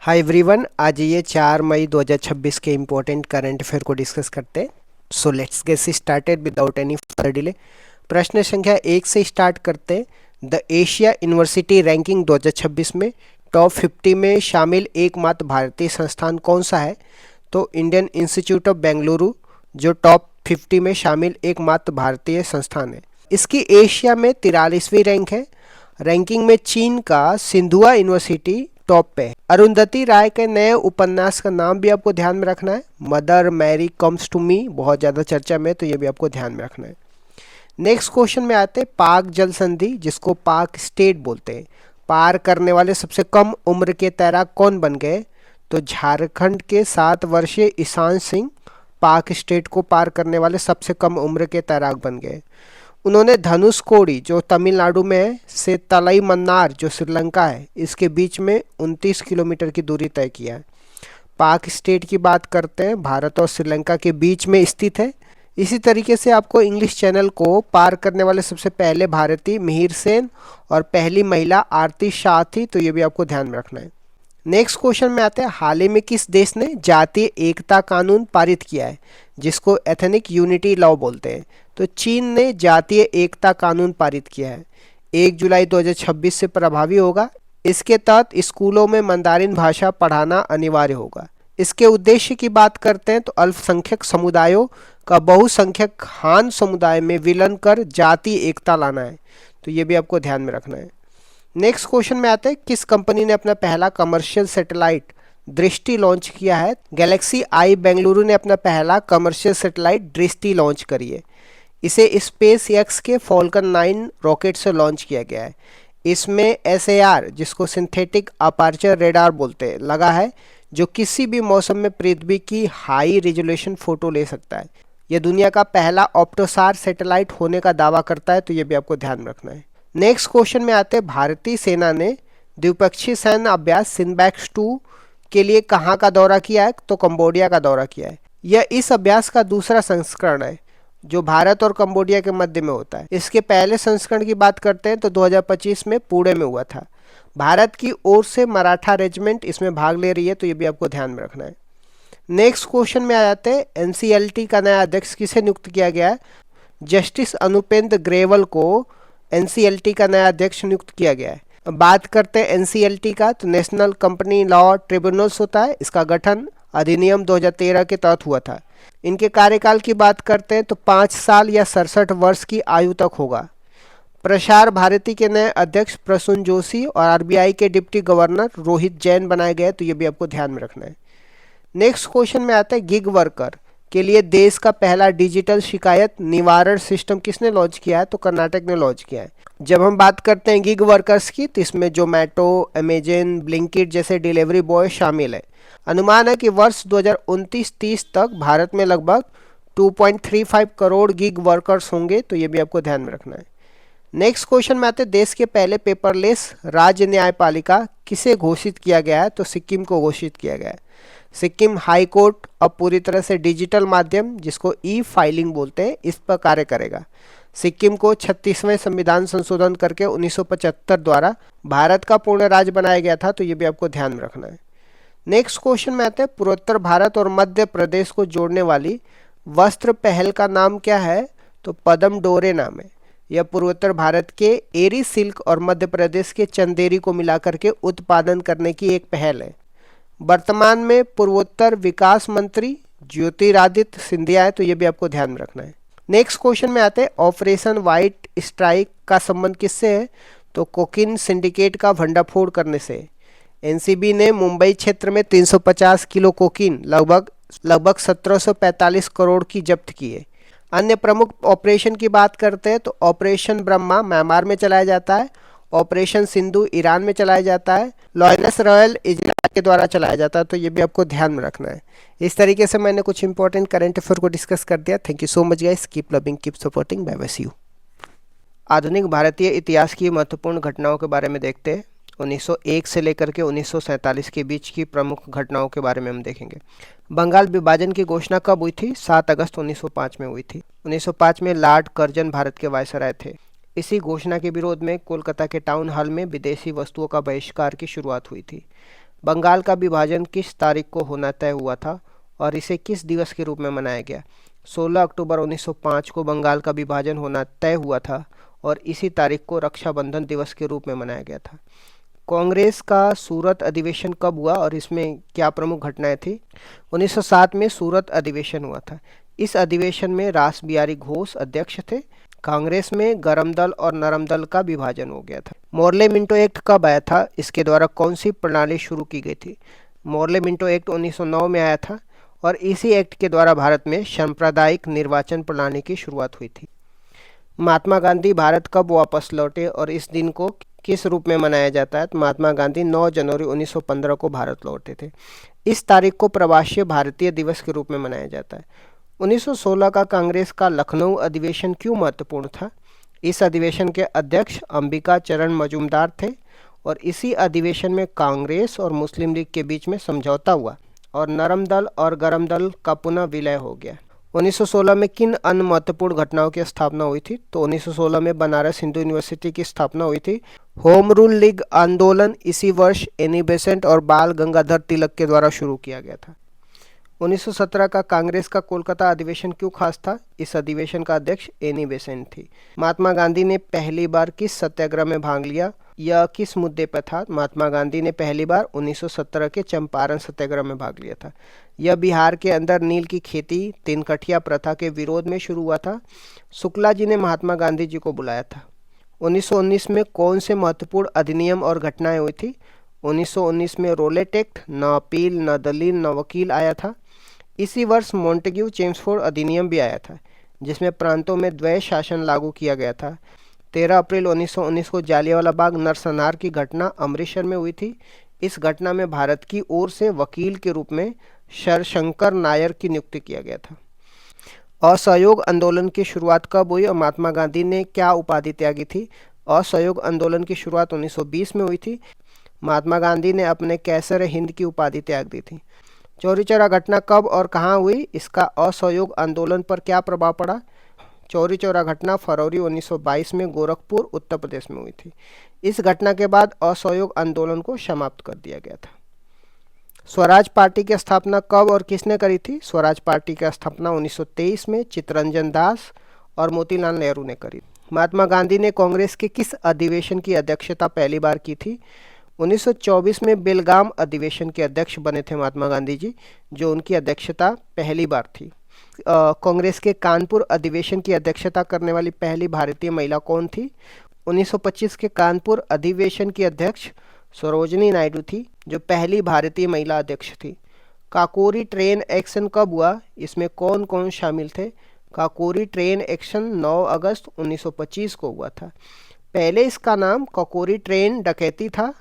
Hi everyone, आज ये 4 मई 2026 के इम्पोर्टेंट करंट अफेयर को डिस्कस करते हैं। So let's get started without any further delay. प्रश्न संख्या 1 से स्टार्ट करते हैं। द एशिया यूनिवर्सिटी रैंकिंग 2026 में टॉप 50 में शामिल एकमात्र भारतीय संस्थान कौन सा है? तो इंडियन इंस्टीट्यूट ऑफ बेंगलुरु जो टॉप 50 में शामिल एकमात्र भारतीय संस्थान है। इसकी एशिया में 43वीं रैंक है। रैंकिंग में चीन का सिंधुआ यूनिवर्सिटी टॉप पे है। अरुंधति राय के नए उपन्यास का नाम भी आपको ध्यान में रखना है, mother Mary comes to me, बहुत ज़्यादा चर्चा में, तो ये भी आपको ध्यान में रखना है। नेक्स्ट क्वेश्चन में आते हैं पाक जल संधि, जिसको पाक स्टेट बोलते हैं, पार करने वाले सबसे कम उम्र के तैराक कौन बन गए? तो झारखंड के 7 वर्षीय ईशान सिंह पाक स्टेट को पार करने वाले सबसे कम उम्र के तैराक बन गए। उन्होंने धनुषकोडी जो तमिलनाडु में है से तलई मन्नार जो श्रीलंका है इसके बीच में 29 किलोमीटर की दूरी तय किया है। पाक स्टेट की बात करते हैं, भारत और श्रीलंका के बीच में स्थित है। इसी तरीके से आपको इंग्लिश चैनल को पार करने वाले सबसे पहले भारतीय मिहिर सेन और पहली महिला आरती शाह थी, तो ये भी आपको ध्यान में रखना है। नेक्स्ट क्वेश्चन में आते हैं, हाल ही में किस देश ने जातीय एकता कानून पारित किया है, जिसको एथनिक यूनिटी लॉ बोलते हैं? तो चीन ने जातीय एकता कानून पारित किया है। 1 जुलाई 2026 से प्रभावी होगा। इसके तहत स्कूलों में मंदारिन भाषा पढ़ाना अनिवार्य होगा। इसके उद्देश्य की बात करते हैं तो अल्पसंख्यक समुदायों का बहुसंख्यक हान समुदाय में विलय कर जातीय एकता लाना है, तो ये भी आपको ध्यान में रखना है। नेक्स्ट क्वेश्चन में आते हैं, किस कंपनी ने अपना पहला कमर्शियल सैटेलाइट दृष्टि लॉन्च किया है? गैलेक्सी आई बेंगलुरु ने अपना पहला कमर्शियल सैटेलाइट दृष्टि लॉन्च करी है। इसे स्पेस एक्स के फॉल्कन 9 रॉकेट से लॉन्च किया गया है। इसमें SAR जिसको सिंथेटिक अपर्चर रेडार बोलते हैं लगा है, जो किसी भी मौसम में पृथ्वी की हाई रेजोल्यूशन फोटो ले सकता है। यह दुनिया का पहला ऑप्टोसार सैटेलाइट होने का दावा करता है, तो ये भी आपको ध्यान में रखना है। नेक्स्ट क्वेश्चन में आते हैं, भारतीय सेना ने द्विपक्षीय सैन्य अभ्यास सिनबैक्स 2 के लिए कहाँ का दौरा किया है? तो कंबोडिया का दौरा किया है। यह इस अभ्यास का दूसरा संस्करण है जो भारत और कंबोडिया के मध्य में होता है। इसके पहले संस्करण की बात करते हैं तो 2025 में पुणे में हुआ था। भारत की ओर से मराठा रेजिमेंट इसमें भाग ले रही है, तो ये भी आपको ध्यान में रखना है। नेक्स्ट क्वेश्चन में आ जाते हैं, NCLT का नया अध्यक्ष किसे नियुक्त किया गया है? जस्टिस अनुपेंद्र ग्रेवल को NCLT का नया अध्यक्ष नियुक्त किया गया है। बात करते हैं NCLT का, तो नेशनल कंपनी लॉ ट्रिब्यूनल्स होता है। इसका गठन अधिनियम 2013 के तहत हुआ था। इनके कार्यकाल की बात करते हैं तो 5 साल या 67 वर्ष की आयु तक होगा। प्रसार भारती के नए अध्यक्ष प्रसून जोशी और RBI के डिप्टी गवर्नर रोहित जैन बनाए गए, तो ये भी आपको ध्यान में रखना है। नेक्स्ट क्वेश्चन में आता है, गिग वर्कर के लिए देश का पहला डिजिटल शिकायत निवारण सिस्टम किसने लॉन्च किया है? तो कर्नाटक ने लॉन्च किया है। जब हम बात करते हैं गिग वर्कर्स की, तो इसमें जोमेटो, अमेजन, ब्लिंकिट जैसे डिलीवरी बॉय शामिल है। अनुमान है कि वर्ष 2029-30 तक भारत में लगभग 2.35 करोड़ गिग वर्कर्स होंगे, तो ये भी आपको ध्यान में रखना है। नेक्स्ट क्वेश्चन में आते हैं, देश के पहले पेपरलेस राज्य न्यायपालिका किसे घोषित किया गया है? तो सिक्किम को घोषित किया गया है। सिक्किम हाई कोर्ट अब पूरी तरह से डिजिटल माध्यम जिसको E-फाइलिंग बोलते हैं इस पर कार्य करेगा। सिक्किम को 36वें संविधान संशोधन करके 1975 द्वारा भारत का पूर्ण राज्य बनाया गया था, तो ये भी आपको ध्यान में रखना है। नेक्स्ट क्वेश्चन में आते हैं, पूर्वोत्तर भारत और मध्य प्रदेश को जोड़ने वाली वस्त्र पहल का नाम क्या है? तो पद्म डोरे नाम है। यह पूर्वोत्तर भारत के एरी सिल्क और मध्य प्रदेश के चंदेरी को मिलाकर के उत्पादन करने की एक पहल है। वर्तमान में पूर्वोत्तर विकास मंत्री ज्योतिरादित्य सिंधिया है, तो ये भी आपको ध्यान में रखना है। नेक्स्ट क्वेश्चन में आते हैं, ऑपरेशन व्हाइट स्ट्राइक का संबंध किससे है? तो कोकीन सिंडिकेट का भंडाफोड़ करने से। NCB ने मुंबई क्षेत्र में 350 किलो कोकीन लगभग 1745 करोड़ की जब्त की है। अन्य प्रमुख ऑपरेशन की बात करते हैं तो ऑपरेशन ब्रह्मा म्यांमार में चलाया जाता है, ऑपरेशन सिंधु ईरान में चलाया जाता है, लॉयनेस रॉयल इजराइल के द्वारा चलाया जाता है, तो ये भी आपको ध्यान में रखना है। इस तरीके से मैंने कुछ इंपॉर्टेंट करंट अफेयर को डिस्कस कर दिया। Thank you so much guys, keep loving, keep supporting, bye bye, see you. आधुनिक भारतीय इतिहास की महत्वपूर्ण घटनाओं के बारे में देखते हैं। 1901 से लेकर के 1947 के बीच की प्रमुख घटनाओं के बारे में हम देखेंगे। बंगाल विभाजन की घोषणा कब हुई थी? 7 अगस्त 1905 में हुई थी। 1905 में लॉर्ड कर्जन भारत के वायसराय थे। इसी घोषणा के विरोध में कोलकाता के टाउन हॉल में विदेशी वस्तुओं का बहिष्कार की शुरुआत हुई थी। बंगाल का विभाजन किस तारीख को होना तय हुआ था और इसे किस दिवस के रूप में मनाया गया? 16 अक्टूबर 1905 को बंगाल का विभाजन होना तय हुआ था और इसी तारीख को रक्षाबंधन दिवस के रूप में मनाया गया था। कांग्रेस का सूरत अधिवेशन कब हुआ और इसमें क्या प्रमुख घटनाएं थी? 1907 में सूरत अधिवेशन हुआ था। इस अधिवेशन में रास बिहारी घोष अध्यक्ष थे। कांग्रेस में गरम दल और नरम दल का विभाजन हो गया था। मोर्ले मिंटो एक्ट कब आया था? इसके द्वारा कौन सी प्रणाली शुरू की गई थी? मोर्ले मिंटो एक्ट 1909 में आया था और इसी एक्ट के द्वारा भारत में सांप्रदायिक निर्वाचन प्रणाली की शुरुआत हुई थी। महात्मा गांधी भारत कब वापस लौटे और इस दिन को किस रूप में मनाया जाता है? तो महात्मा गांधी 9 जनवरी 1915 को भारत लौटे थे। इस तारीख को प्रवासी भारतीय दिवस के रूप में मनाया जाता है। 1916 का कांग्रेस का लखनऊ अधिवेशन क्यों महत्वपूर्ण था? इस अधिवेशन के अध्यक्ष अंबिका चरण मजूमदार थे और इसी अधिवेशन में कांग्रेस और मुस्लिम लीग के बीच में समझौता हुआ और नरम दल और गरम दल का पुनः विलय हो गया। 1916 में किन अन्य महत्वपूर्ण घटनाओं की स्थापना हुई थी? तो 1916 में बनारस हिंदू यूनिवर्सिटी की स्थापना हुई थी। होम रूल लीग आंदोलन इसी वर्ष एनी बेसेंट और बाल गंगाधर तिलक के द्वारा शुरू किया गया था। 1917 का कांग्रेस का कोलकाता अधिवेशन क्यों खास था? इस अधिवेशन का अध्यक्ष एनी बेसेंट थी। महात्मा गांधी ने पहली बार किस सत्याग्रह में भाग लिया? यह किस मुद्दे पर था? महात्मा गांधी ने पहली बार 1917 के चंपारण सत्याग्रह में भाग लिया था। यह बिहार के अंदर नील की खेती तिनकठिया प्रथा के विरोध में शुरू हुआ था। शुक्ला जी ने महात्मा गांधी जी को बुलाया था। 1919 में कौन से महत्वपूर्ण अधिनियम और घटनाएं हुई थी? 1919 में रोलेट एक्ट, न अपील, न दलील, न वकील आया था। इसी वर्ष मॉन्टेग्यू चेम्सफोर्ड अधिनियम भी आया था जिसमें प्रांतों में द्वैध शासन लागू किया गया था। 13 अप्रैल 1919 को जालियांवाला बाग नरसंहार की घटना अमृतसर में हुई थी। इस घटना में भारत की ओर से वकील के रूप में सर शंकर नायर की नियुक्ति किया गया था। असहयोग आंदोलन की शुरुआत कब हुई और महात्मा गांधी ने क्या उपाधि त्यागी थी? असहयोग आंदोलन की शुरुआत 1920 में हुई थी। महात्मा गांधी ने अपने कैसर हिंद की उपाधि त्याग दी थी। चौरी चौरा घटना कब और कहाँ हुई? इसका असहयोग आंदोलन पर क्या प्रभाव पड़ा? चौरी चौरा घटना फरवरी 1922 में गोरखपुर उत्तर प्रदेश में हुई थी। इस घटना के बाद असहयोग आंदोलन को समाप्त कर दिया गया था। स्वराज पार्टी की स्थापना कब और किसने करी थी? स्वराज पार्टी की स्थापना 1923 में चित्तरंजन दास और मोतीलाल नेहरू ने करी। महात्मा गांधी ने कांग्रेस के किस अधिवेशन की अध्यक्षता पहली बार की थी? 1924 में बेलगाम अधिवेशन के अध्यक्ष बने थे महात्मा गांधी जी, जो उनकी अध्यक्षता पहली बार थी। कांग्रेस के कानपुर अधिवेशन की अध्यक्षता करने वाली पहली भारतीय महिला कौन थी? 1925 के कानपुर अधिवेशन की अध्यक्ष सरोजनी नायडू थी, जो पहली भारतीय महिला अध्यक्ष थी। काकोरी ट्रेन एक्शन कब हुआ? इसमें कौन कौन शामिल थे? काकोरी ट्रेन एक्शन 9 अगस्त 1925 को हुआ था। पहले इसका नाम काकोरी ट्रेन डकैती था,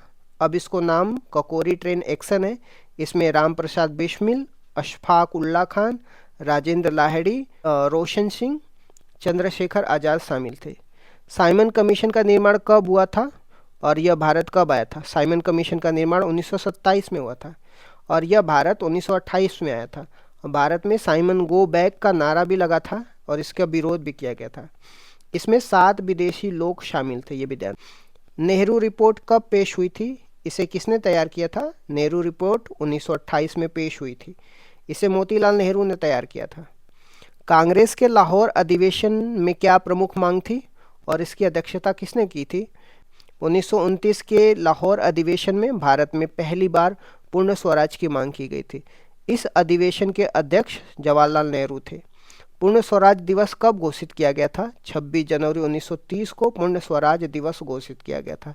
अब इसको नाम काकोरी ट्रेन एक्शन है। इसमें राम प्रसाद बिस्मिल, अशफाक उल्ला खान, राजेंद्र लाहिड़ी, रोशन सिंह, चंद्रशेखर आज़ाद शामिल थे। साइमन कमीशन का निर्माण कब हुआ था और यह भारत कब आया था? साइमन कमीशन का निर्माण 1927 में हुआ था और यह भारत 1928 में आया था। भारत में साइमन गो बैक का नारा भी लगा था और इसका विरोध भी किया गया था। इसमें 7 विदेशी लोग शामिल थे। ये विद्यार्थी। नेहरू रिपोर्ट कब पेश हुई थी? इसे किसने तैयार किया था? नेहरू रिपोर्ट 1928 में पेश हुई थी। इसे मोतीलाल नेहरू ने तैयार किया था। कांग्रेस के लाहौर अधिवेशन में क्या प्रमुख मांग थी और इसकी अध्यक्षता किसने की थी? 1929 के लाहौर अधिवेशन में भारत में पहली बार पूर्ण स्वराज की मांग की गई थी। इस अधिवेशन के अध्यक्ष जवाहरलाल नेहरू थे। पूर्ण स्वराज दिवस कब घोषित किया गया था? 26 जनवरी 1930 को पूर्ण स्वराज दिवस घोषित किया गया था।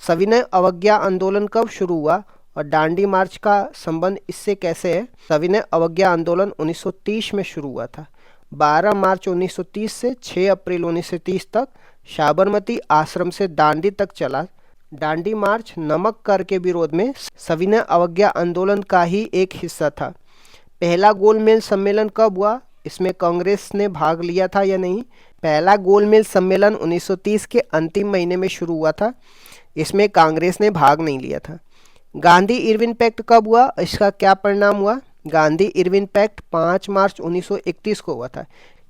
सविनय अवज्ञा आंदोलन कब शुरू हुआ और दांडी मार्च का संबंध इससे कैसे है? सविनय अवज्ञा आंदोलन 1930 में शुरू हुआ था। 12 मार्च 1930 से 6 अप्रैल 1930 तक साबरमती आश्रम से दांडी तक चला। दांडी मार्च नमक कर के विरोध में सविनय अवज्ञा आंदोलन का ही एक हिस्सा था। पहला गोलमेज सम्मेलन कब हुआ? इसमें कांग्रेस ने भाग लिया था या नहीं? पहला गोलमेज सम्मेलन 1930 के अंतिम महीने में शुरू हुआ था। इसमें कांग्रेस ने भाग नहीं लिया था। गांधी इरविन पैक्ट कब हुआ? इसका क्या परिणाम हुआ? गांधी इरविन पैक्ट 5 मार्च 1931 को हुआ था।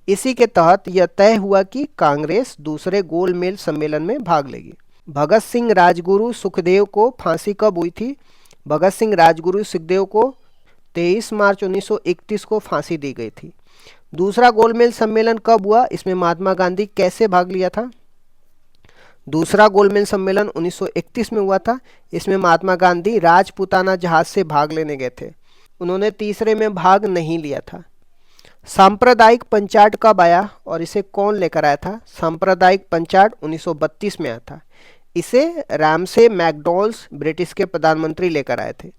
इसी के तहत यह तय हुआ कि कांग्रेस दूसरे गोलमेज सम्मेलन में भाग लेगी। भगत सिंह, राजगुरु, सुखदेव को फांसी कब हुई थी? भगत सिंह, राजगुरु, सुखदेव को 23 मार्च 1931 को फांसी दी गई थी। दूसरा गोलमेज सम्मेलन कब हुआ, इसमें महात्मा गांधी कैसे भाग लिया था? दूसरा गोलमेज सम्मेलन 1931 में हुआ था। इसमें महात्मा गांधी राजपूताना जहाज से भाग लेने गए थे। उन्होंने तीसरे में भाग नहीं लिया था। सांप्रदायिक पंचाट कब आया और इसे कौन लेकर आया था? सांप्रदायिक पंचाट 1932 में आया था। इसे रामसे मैकडॉनल्ड्स ब्रिटिश के प्रधानमंत्री लेकर आए थे।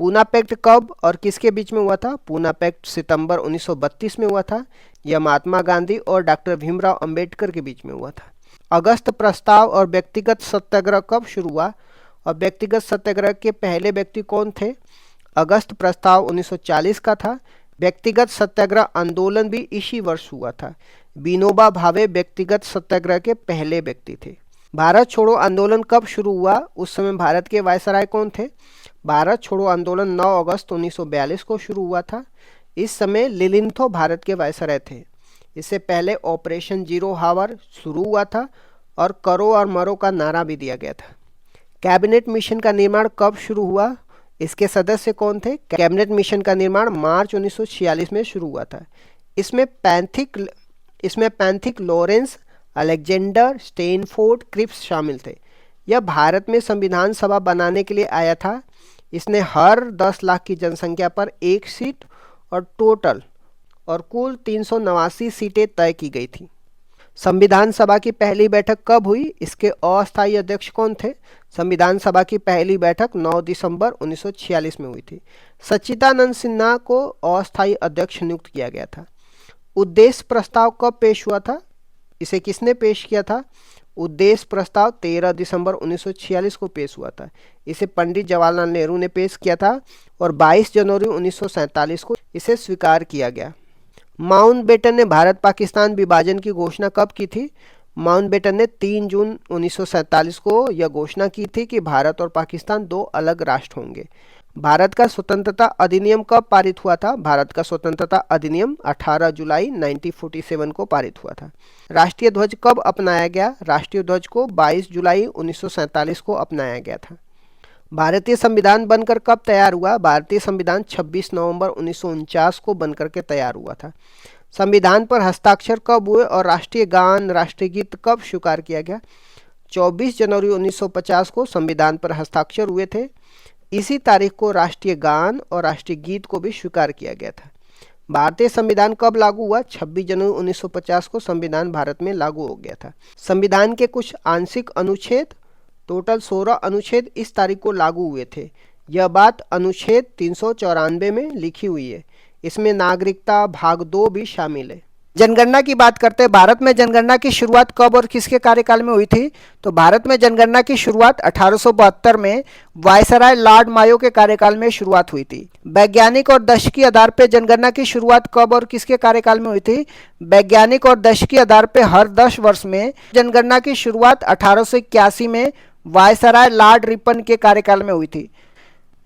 पूना पैक्ट कब और किसके बीच में हुआ था? पूना पैक्ट सितंबर 1932 में हुआ था। यह महात्मा गांधी और डॉक्टर भीमराव अंबेडकर के बीच में हुआ था। अगस्त प्रस्ताव और व्यक्तिगत सत्याग्रह कब शुरू हुआ और व्यक्तिगत सत्याग्रह के पहले व्यक्ति कौन थे? अगस्त प्रस्ताव 1940 का था। व्यक्तिगत सत्याग्रह आंदोलन भी इसी वर्ष हुआ था। विनोबा भावे व्यक्तिगत सत्याग्रह के पहले व्यक्ति थे। भारत छोड़ो आंदोलन कब शुरू हुआ? उस समय भारत के वायसराय कौन थे? भारत छोड़ो आंदोलन 9 अगस्त 1942 को शुरू हुआ था। इस समय लिलिंथो भारत के वायसराय थे। इससे पहले ऑपरेशन जीरो हावर शुरू हुआ था और करो और मरो का नारा भी दिया गया था। कैबिनेट मिशन का निर्माण कब शुरू हुआ? इसके सदस्य कौन थे? कैबिनेट मिशन का निर्माण मार्च 1946 में शुरू हुआ था। इसमें Pethick Lawrence, Alexander, Stanford, Cripps शामिल थे। यह भारत में संविधान सभा बनाने के लिए आया था। इसने हर 10 लाख की जनसंख्या पर एक सीट और कुल 389 सीटें तय की गई थी। संविधान सभा की पहली बैठक कब हुई? इसके अस्थायी अध्यक्ष कौन थे? संविधान सभा की पहली बैठक 9 दिसंबर 1946 में हुई थी। सच्चिदानंद सिन्हा को अस्थायी अध्यक्ष नियुक्त किया गया था। उद्देश्य प्रस्ताव कब पेश हुआ था? इसे किसने पेश किया था? उद्देश्य प्रस्ताव 13 दिसंबर 1946 को पेश हुआ था। इसे पंडित जवाहरलाल नेहरू ने पेश किया था और 22 जनवरी 1947 को इसे स्वीकार किया गया। माउंटबेटन ने भारत पाकिस्तान विभाजन की घोषणा कब की थी? माउंटबेटन ने 3 जून 1947 को यह घोषणा की थी कि भारत और पाकिस्तान 2 अलग राष्ट्र होंगे। भारत का स्वतंत्रता अधिनियम कब पारित हुआ था? भारत का स्वतंत्रता अधिनियम 18 जुलाई 1947 को पारित हुआ था। राष्ट्रीय ध्वज कब अपनाया गया? राष्ट्रीय ध्वज को 22 जुलाई 1947 को अपनाया गया था। भारतीय संविधान बनकर कब तैयार हुआ? भारतीय संविधान 26 नवंबर 1949 को बनकर के तैयार हुआ था। संविधान पर हस्ताक्षर कब हुए और राष्ट्रीय गान, राष्ट्रीय गीत कब स्वीकार किया गया? 24 जनवरी 1950 को संविधान पर हस्ताक्षर हुए थे। इसी तारीख को राष्ट्रीय गान और राष्ट्रीय गीत को भी स्वीकार किया गया था। भारतीय संविधान कब लागू हुआ? 26 जनवरी 1950 को संविधान भारत में लागू हो गया था। संविधान के कुछ आंशिक अनुच्छेद, टोटल 16 अनुच्छेद इस तारीख को लागू हुए थे। यह बात अनुच्छेद 394 में लिखी हुई है। इसमें नागरिकता भाग 2 भी शामिल है। जनगणना की बात करते हैं। भारत में जनगणना की शुरुआत कब और किसके कार्यकाल में हुई थी? तो भारत में जनगणना की शुरुआत 1872 में वायसराय लॉर्ड मायो के कार्यकाल में शुरुआत हुई थी। वैज्ञानिक और दशकीय आधार पर जनगणना की शुरुआत कब और किसके कार्यकाल में हुई थी? वैज्ञानिक और दशकीय आधार पर हर 10 वर्ष में जनगणना की शुरुआत 1881 में वायसराय लॉर्ड रिपन के कार्यकाल में हुई थी।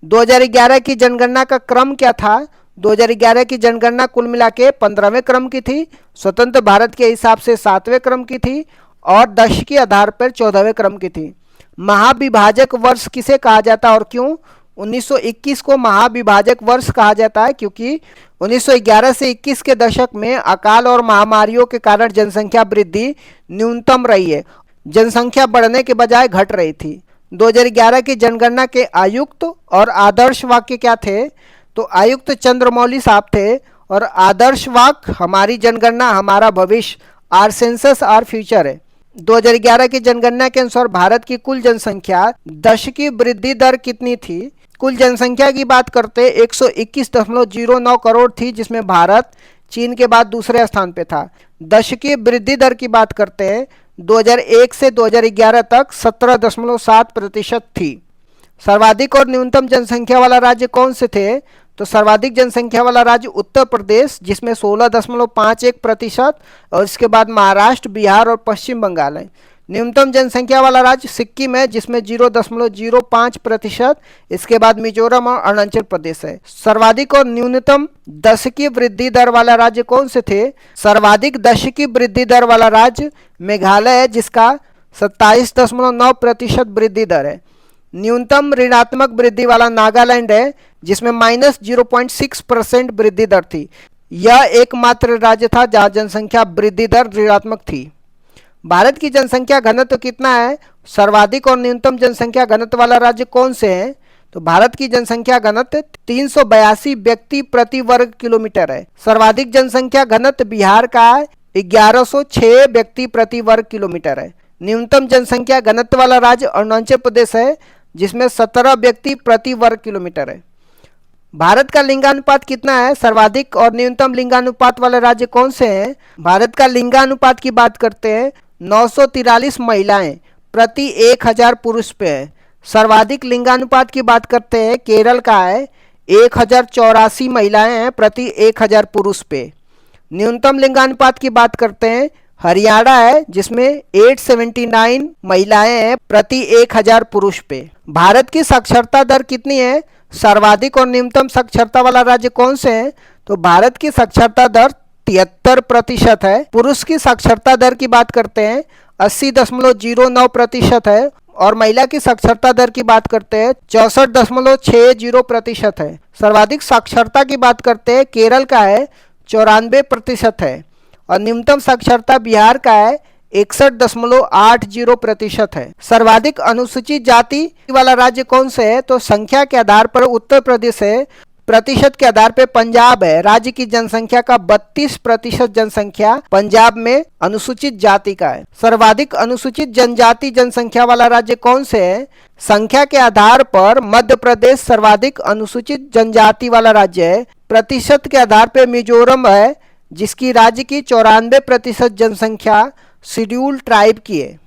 2011 की जनगणना का क्रम क्या था? 2011 की जनगणना कुल मिला के 15वें क्रम की थी, स्वतंत्र भारत के हिसाब से 7वें क्रम की थी और दशकीय आधार पर 14वें क्रम की थी। महाविभाजक वर्ष किसे कहा जाता है और क्यों? 1921 को महाविभाजक वर्ष कहा जाता है क्योंकि 1911 से 21 के दशक में अकाल और महामारियों के कारण जनसंख्या वृद्धि न्यूनतम रही है। जनसंख्या बढ़ने के बजाय घट रही थी। 2011 की जनगणना के आयुक्त और आदर्श वाक्य क्या थे? तो आयुक्त चंद्रमौली साहब थे और आदर्श वाक्य हमारी जनगणना हमारा भविष्य, आर सेंसस आर फ्यूचर है। 2011 की जनगणना के अनुसार भारत की कुल जनसंख्या दशकीय वृद्धि दर कितनी थी? कुल जनसंख्या की बात करते 121.09 करोड़ थी, जिसमें भारत चीन के बाद दूसरे स्थान पे था। दशकीय वृद्धि दर की बात करते हैं 2001 से 2011 तक 17.7% थी। सर्वाधिक और न्यूनतम जनसंख्या वाला राज्य कौन से थे? तो सर्वाधिक जनसंख्या वाला राज्य उत्तर प्रदेश, जिसमें 16.51% और इसके बाद महाराष्ट्र, बिहार और पश्चिम बंगाल है। न्यूनतम जनसंख्या वाला राज्य सिक्किम है, जिसमें 0.05%, इसके बाद मिजोरम और अरुणाचल प्रदेश है। सर्वाधिक और न्यूनतम दशकीय वृद्धि दर वाला राज्य कौन से थे? सर्वाधिक दशकीय वृद्धि दर वाला राज्य मेघालय है, जिसका 27.9% वृद्धि दर है। न्यूनतम ऋणात्मक वृद्धि वाला नागालैंड है, जिसमें -0.6% वृद्धि दर थी। यह एकमात्र राज्य था जहां जनसंख्या वृद्धि दर ऋणात्मक थी। भारत की जनसंख्या घनत्व कितना है? सर्वाधिक और न्यूनतम जनसंख्या घनत्व वाला राज्य कौन से हैं? तो भारत की जनसंख्या घनत्व 382 व्यक्ति प्रति वर्ग किलोमीटर है। सर्वाधिक जनसंख्या घनत्व बिहार का है, 1106 व्यक्ति प्रति वर्ग किलोमीटर है। न्यूनतम जनसंख्या घनत्व वाला राज्य अरुणाचल प्रदेश है, जिसमें 17 व्यक्ति प्रति वर्ग किलोमीटर है। भारत का लिंगानुपात कितना है? सर्वाधिक और न्यूनतम लिंगानुपात वाले राज्य कौन से हैं? भारत का लिंगानुपात की बात करते हैं, 943 महिलाएं प्रति 1000 पुरुष पे है। सर्वाधिक लिंगानुपात की बात करते हैं, केरल का है, 1084 महिलाएं हैं प्रति 1000 पुरुष पे। न्यूनतम लिंगानुपात की बात करते हैं, हरियाणा है, जिसमें 879 महिलाएं हैं प्रति 1000 पुरुष पे। भारत की साक्षरता दर कितनी है? सर्वाधिक और न्यूनतम साक्षरता वाला राज्य कौन से हैं? तो भारत की साक्षरता दर 73% है। पुरुष की साक्षरता दर की बात करते हैं, 80.09% है, और महिला की साक्षरता दर की बात करते हैं, 64.60% है। सर्वाधिक साक्षरता की बात करते हैं, केरल का है, 94% है, और न्यूनतम साक्षरता बिहार का है, 61.80% है। सर्वाधिक अनुसूचित जाति वाला राज्य कौन से है? तो संख्या के आधार पर उत्तर प्रदेश है, प्रतिशत के आधार पर पंजाब है। राज्य की जनसंख्या का 32% जनसंख्या पंजाब में अनुसूचित जाति का है। सर्वाधिक अनुसूचित जनजाति जनसंख्या वाला राज्य कौन से है? संख्या के आधार पर मध्य प्रदेश सर्वाधिक अनुसूचित जनजाति वाला राज्य है। प्रतिशत के आधार पर मिजोरम है, जिसकी राज्य की 94% जनसंख्या शेड्यूल ट्राइब की है।